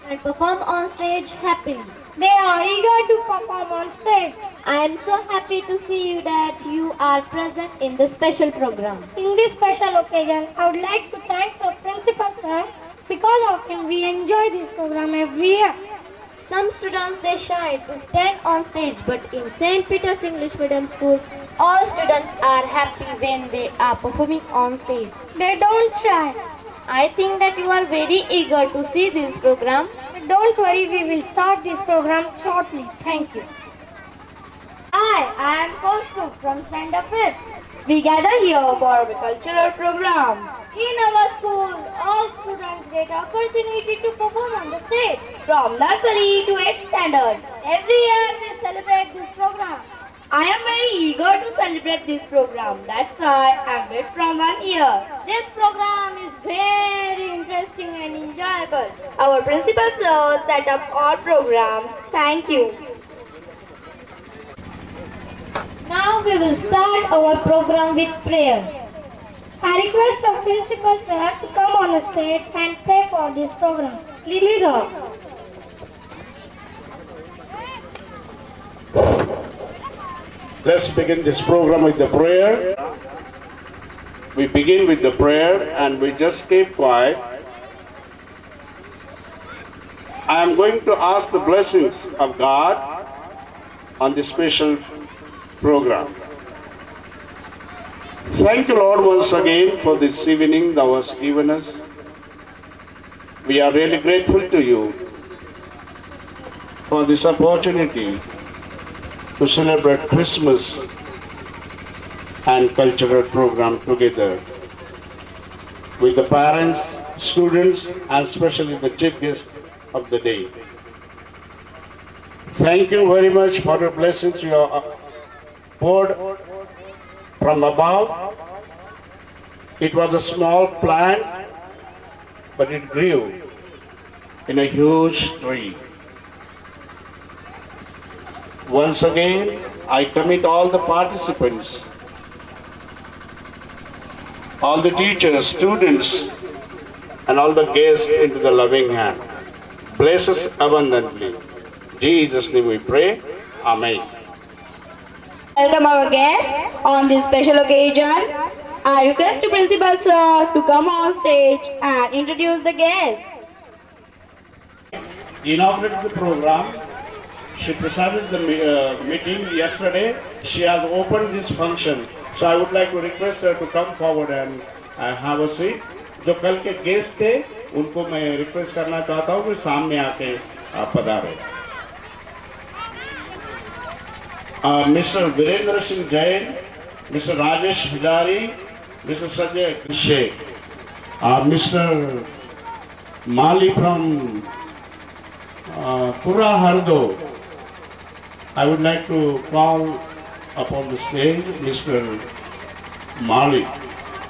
and perform on stage happily. They are eager to perform on stage. I am so happy to see you that you are present in this special program. In this special occasion, I would like to thank the principal sir. Because of him, we enjoy this program every year. Some students they shy to stand on stage, but in St. Peter's English Medium School, all students are happy when they are performing on stage. They don't shy. I think that you are very eager to see this program. Don't worry, we will start this program shortly. Thank you. I am Kaustuv from Stand-Up Fifth. We gather here for a cultural program. In our school, all students get opportunity to perform on the stage. From nursery to 8th standard. Every year we celebrate this program. I am very eager to celebrate this program. That's why I am with from 1 year. This program is very interesting and enjoyable. Our principal sir set up all programs. Thank you. Now we will start our program with prayer. I request the principal sir to come on the stage and pray for this program. Please sir. Let's begin this program with the prayer. We begin with the prayer and we just keep quiet. I am going to ask the blessings of God on this special program. Thank you, Lord, once again for this evening thou hast given us. We are really grateful to you for this opportunity to celebrate Christmas and cultural program together with the parents, students, and especially the chief guest of the day. Thank you very much for the blessings you have poured from above. It was a small plant, but it grew in a huge tree. Once again, I commit all the participants, all the teachers, students, and all the guests into the loving hand. Bless us abundantly. In Jesus' name we pray. Amen. Welcome our guests on this special occasion. I request the principal sir to come on stage and introduce the guests. Inaugurated the program. She presided the meeting yesterday. She has opened this function. So I would like to request her to come forward and have a seat. जो कल के guest थे उनको मैं request करना चाहता हूँ कि सामने आके पधारे. Mr. Virendra Singh Jain, Mr. Rajesh Hidari, Mr. Sanjay Sheikh, Mr. Mali from Pura Hardo. I would like to call upon the stage Mr. Mali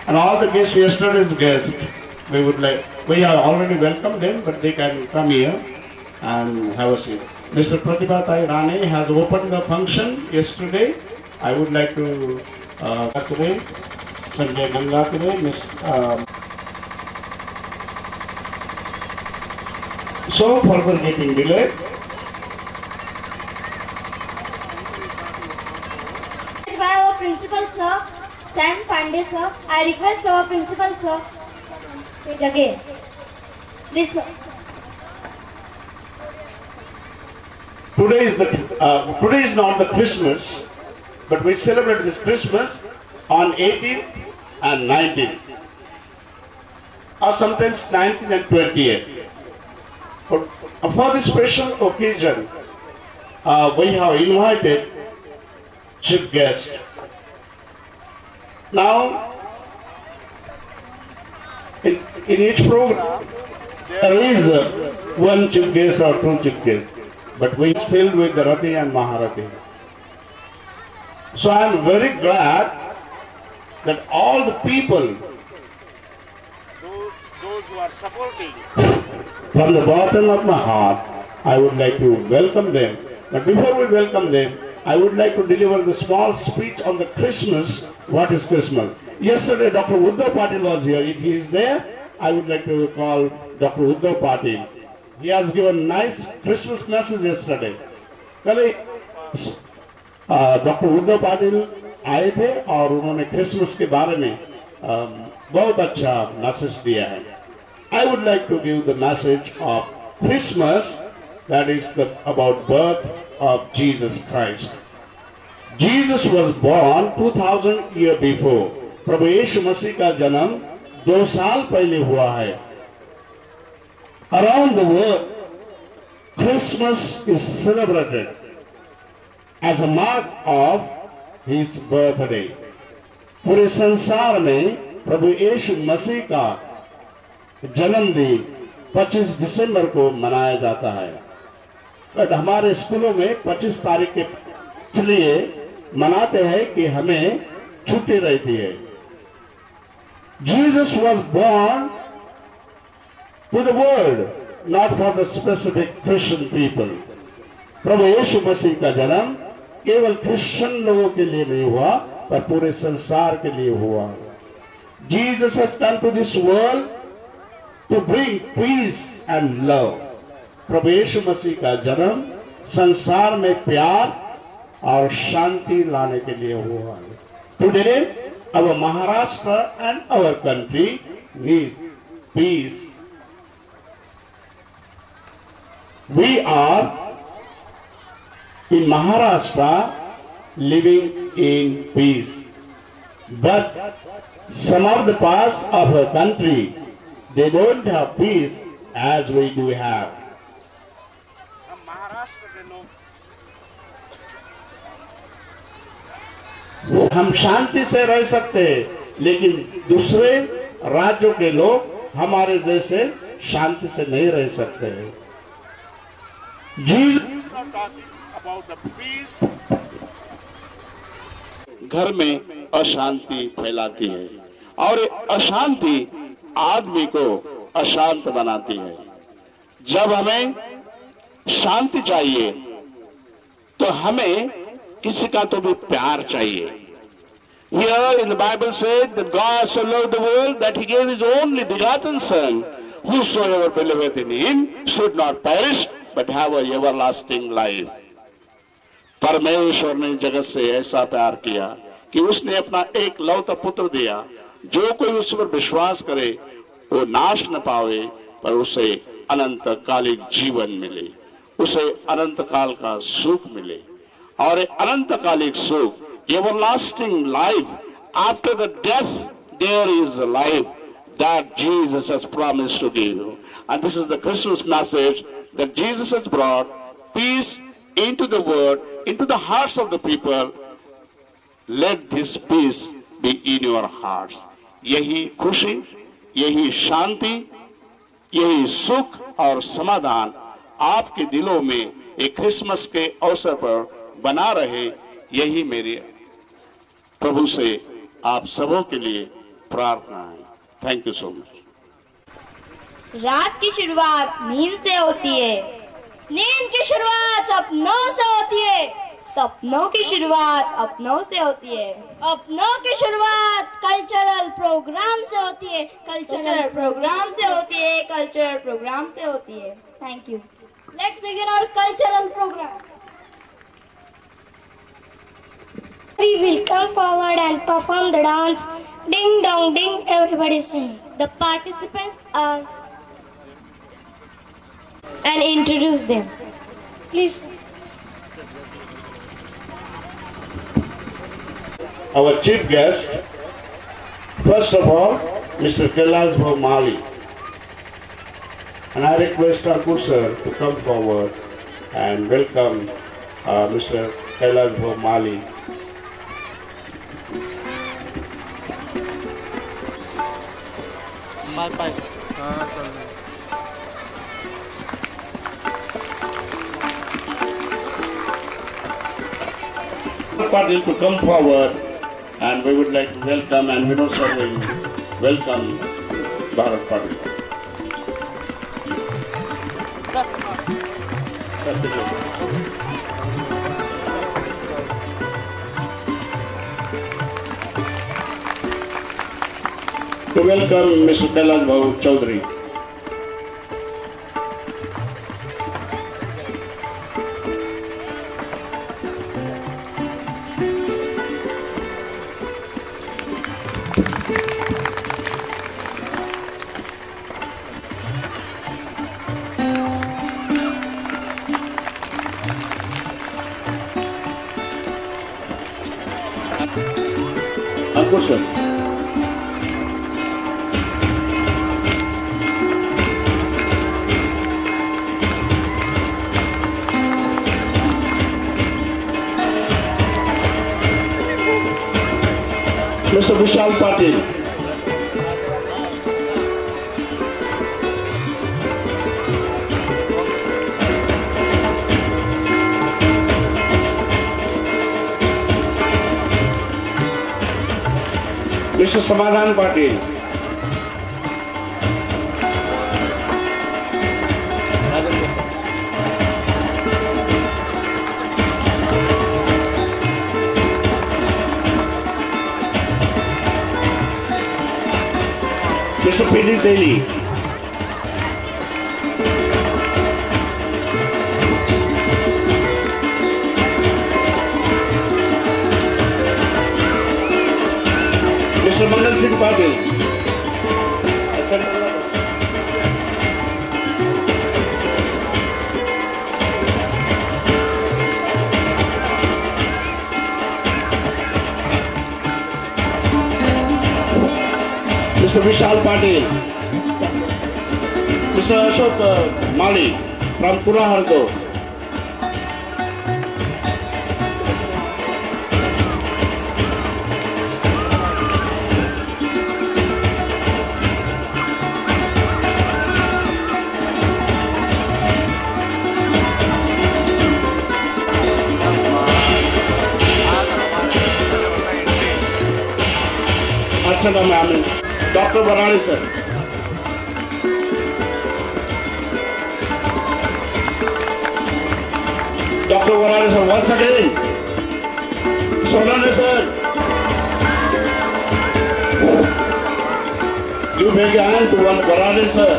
and all the guests, yesterday's guests. We have already welcomed them, but they can come here and have a seat. Mr. Pratibha Tai Rane has opened the function yesterday. I would like to today, Sanjay Ganga today, so further getting delayed. By our principal sir, Sam Pandey sir, I request our principal sir to again. Please sir. Today is not the Christmas, but we celebrate this Christmas on 18th and 19th, or sometimes 19th and 28th. For this special occasion, we have invited chief guests. Now, in each program, there is one chief guest or two chief guests. But we are filled with the Rati and Maharati. So I am very glad that all the people, those who are supporting, from the bottom of my heart, I would like to welcome them. But before we welcome them, I would like to deliver the small speech on the Christmas. What is Christmas? Yesterday, Dr. Uddhav Patil was here. If he is there, I would like to call Dr. Uddhav Patil He has given nice Christmas message yesterday. कल doctor Uddhav Patil आए थे और उन्होंने Christmas के बारे में बहुत अच्छा मैसेज दिया है. I would like to give the message of Christmas, that is about birth of Jesus Christ. Jesus was born 2000 years before. प्रभु यीशु मसीह का जन्म 2 साल पहले हुआ है. Around the world, Christmas is celebrated as a mark of his birthday. पूरे संसार में प्रभु यीशु मसीह का जन्मदिन 25 दिसंबर को मनाया जाता है. बट हमारे स्कूलों में 25 तारीख के इसलिए मनाते हैं कि हमें छुट्टी रहती है. Jesus was born to the world, not for the specific Christian people. प्रभु यीशु मसीह का जन्म केवल क्रिश्चियन लोगों के लिए नहीं हुआ, पर पूरे संसार के लिए हुआ. Jesus has come to this world to bring peace and love. प्रभु यीशु मसीह का जन्म संसार में प्यार और शांति लाने के लिए हुआ है. Today, our Maharashtra and our country need peace. We are in Maharashtra living in peace, but some of the parts of our country, they don't have peace as we do have. हम महाराष्ट्र के लोग हम शांति से रह सकते हैं, लेकिन दूसरे राज्यों के लोग हमारे जैसे शांति से नहीं रह सकते हैं. घर में अशांति फैलाती है और अशांति आदमी को अशांत बनाती है. जब हमें शांति चाहिए तो हमें किसी का तो भी प्यार चाहिए. Here in the Bible said that God so loved the world that he gave his only begotten son, whosoever believeth in him should not perish but have a everlasting life. परमेश्वर ने जगत से ऐसा प्यार किया कि उसने अपना एक लौता पुत्र दिया, जो कोई उस पर विश्वास करे वो नाश न पावे पर उसे अनंत कालिक जीवन मिले, उसे अनंत काल का सुख मिले. और अनंत कालिक सुख, everlasting life, after the death there is a life that Jesus has promised to give you. And this is the Christmas message that Jesus has brought peace into the world, into the hearts of the people. Let this peace be in your hearts. यही खुशी, यही शांति, यही सुख और समाधान आपके दिलों में एक क्रिसमस के अवसर पर बना रहे, यही मेरी प्रभु से आप सबों के लिए प्रार्थना है. Thank you so much. रात की शुरुआत नींद से होती है, नींद की शुरुआत सपनों से होती है, सपनों की शुरुआत अपनों से होती है, अपनों की शुरुआत कल्चरल प्रोग्राम से होती है, कल्चरल प्रोग्राम से होती है, कल्चरल प्रोग्राम से होती है. Thank you. Let's begin our cultural programme. We will come forward and perform the dance. Ding dong ding, everybody sing. The participants are and introduce them. Please. Our chief guest, first of all, Mr. Kailash Mali. And I request our good sir to come forward and welcome Mr. Kailash Mali. Patil to come forward, and we would like to welcome and Vinod sir will welcome Bharat Patil. To welcome Mr. Kailash Chaudhary. Ankur sir. Mr. Vishal Patil. Mr. Samadhan Patil. Mr. P.D. Daly. Mr. Mangal Singh Patil. Mr. Vishal Patil. Mr. Ashok Mali from Pura Hardo. Archana ma'am. Dr. Barani sir. Dr. Barani sir, once again. Sonane sir. You bring your hand to one Barani sir.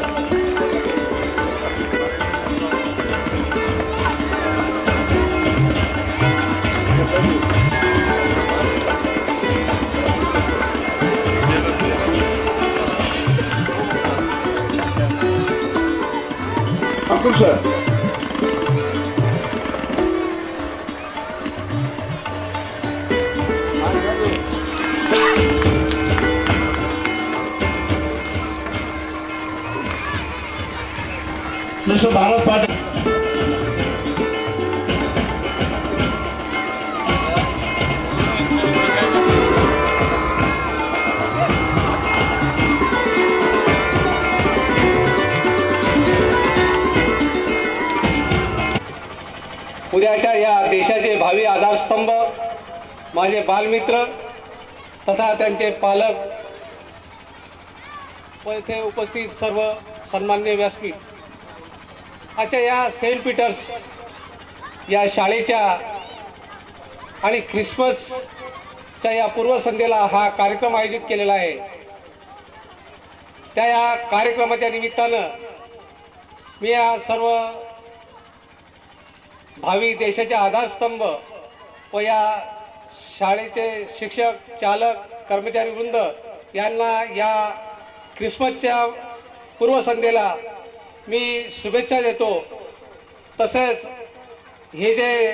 Ankur sir. Mr. Bharat Patil. उद्याच्या या देशाचे भावी आधारस्तंभ माझे बालमित्र तथा त्यांचे पालक व येथे उपस्थित सर्व सन्माननीय व्यासपीठ, आजच्या या सेंट पीटर्स या शाळेच्या आणि ख्रिसमसच्या या पूर्वसंध्येला हा कार्यक्रम आयोजित केलेला आहे. त्या या कार्यक्रमाच्या निमित्तानं मी या सर्व भावी देशाचे आधारस्तंभ व या शाळेचे शिक्षक, चालक, कर्मचारी वृंद यांना या ख्रिसमसच्या पूर्वसंध्येला मी शुभेच्छा देतो. तसेच हे जे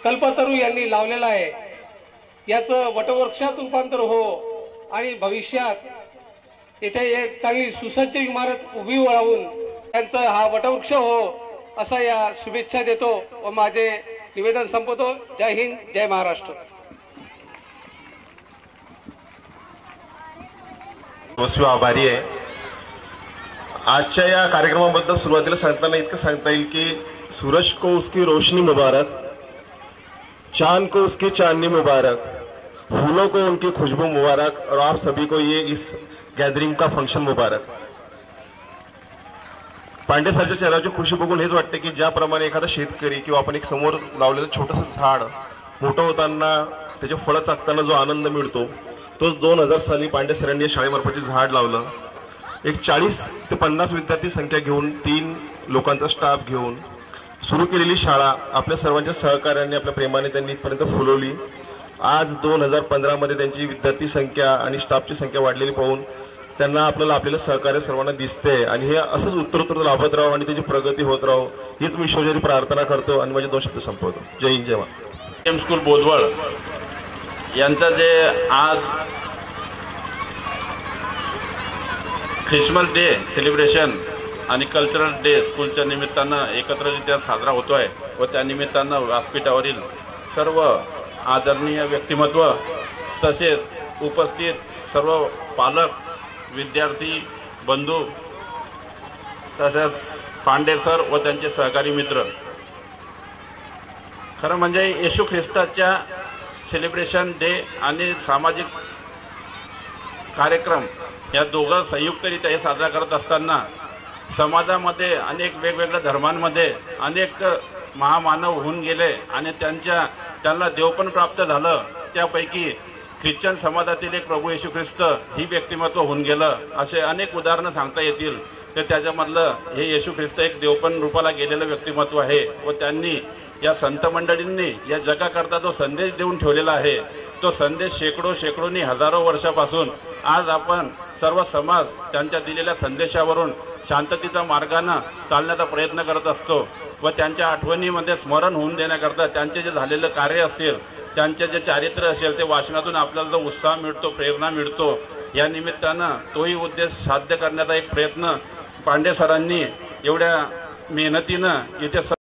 कल्पतरू यांनी लावलेलं आहे याचं वटवृक्षात रूपांतर हो आणि भविष्यात येथे एक चांगली सुसज्ज इमारत उभी राहून त्यांचा हा वटवृक्ष हो असा या शुभेच्छा देतो व माझे निवेदन संपवतो. जय हिंद, जय महाराष्ट्र. वसू आभारी आहे. आजच्या या कार्यक्रमाबद्दल सुरुवातीला सांगताना इतकं सांगता येईल की सूरज को उसकी रोशनी मुबारक, चांद को उसकी चांदनी मुबारक, फूलों को उनकी खुशबू मुबारक और आप सभी को ये इस गॅदरिंग का फंक्शन मुबारक. पांडे सरच्या चेहऱ्याची खुशी बघून हेच वाटते की ज्याप्रमाणे एखादा शेतकरी किंवा आपण एक समोर लावलेलं छोटंसं झाड मोठं होताना त्याचे फळं चाकताना जो आनंद मिळतो तोच 2000 साली पांडे सरांनी शाळेमार्फत झाड लावलं. एक 40 ते 50 विद्यार्थी संख्या घेऊन 3 लोकांचा स्टाफ घेऊन सुरू केलेली शाळा आपल्या सर्वांच्या सहकार्याने आपल्या प्रेमाने त्यांनी इथपर्यंत फुलवली. आज 2015 मध्ये त्यांची विद्यार्थी संख्या आणि स्टाफची संख्या वाढलेली पाहून त्यांना आपल्याला सहकार्य सर्वांना दिसते आणि हे असंच उत्तरोत्तर लाभत राहो आणि त्याची प्रगती होत राहो हीच मी ईश्वराची प्रार्थना करतो आणि माझे 2 शब्द संपवतो. जय हिंद, जय महाराष्ट्र. स्कूल बोदवड यांचं जे आज ख्रिसमस डे सेलिब्रेशन आणि कल्चरल डे स्कूलच्या निमित्तानं एकत्ररित्या साजरा होतो आहे व त्या निमित्तानं व्यासपीठावरील सर्व आदरणीय व्यक्तिमत्व तसेच उपस्थित सर्व पालक विद्यार्थी बंधू तसेच पांडे सर व त्यांचे सहकारी मित्र, खरं म्हणजे येशू ख्रिस्ताच्या सेलिब्रेशन डे आणि सामाजिक कार्यक्रम या दोघं संयुक्तरित्या हे साजरा करत असताना समाजामध्ये अनेक वेगवेगळ्या धर्मांमध्ये अनेक महामानव होऊन गेले आणि त्यांना देवपण प्राप्त झालं. त्यापैकी ख्रिश्चन समाजातील एक प्रभू येशू ख्रिस्त ही व्यक्तिमत्व होऊन गेलं. असे अनेक उदाहरणं सांगता येतील. तर त्याच्यामधलं हे येशू ख्रिस्त एक देवपण रूपाला गेलेलं व्यक्तिमत्व आहे व त्यांनी या संत मंडळींनी या जगाकरता जो संदेश देऊन ठेवलेला आहे तो संदेश शेकडोनी हजारो वर्षापासून आज आपण सर्व समाज त्यांच्या दिलेल्या संदेशावरून शांततेच्या मार्गाने चालण्याचा प्रयत्न करत असतो व त्यांच्या आठवणीमध्ये स्मरण होऊन देण्याकरता त्यांचे जे झालेलं कार्य असेल, त्यांचे जे चारित्र्य असेल ते वाचनातून आपल्याला जो उत्साह मिळतो, प्रेरणा मिळतो, या निमित्तानं तोही उद्देश साध्य करण्याचा एक प्रयत्न पांडे सरांनी एवढ्या मेहनतीनं इथे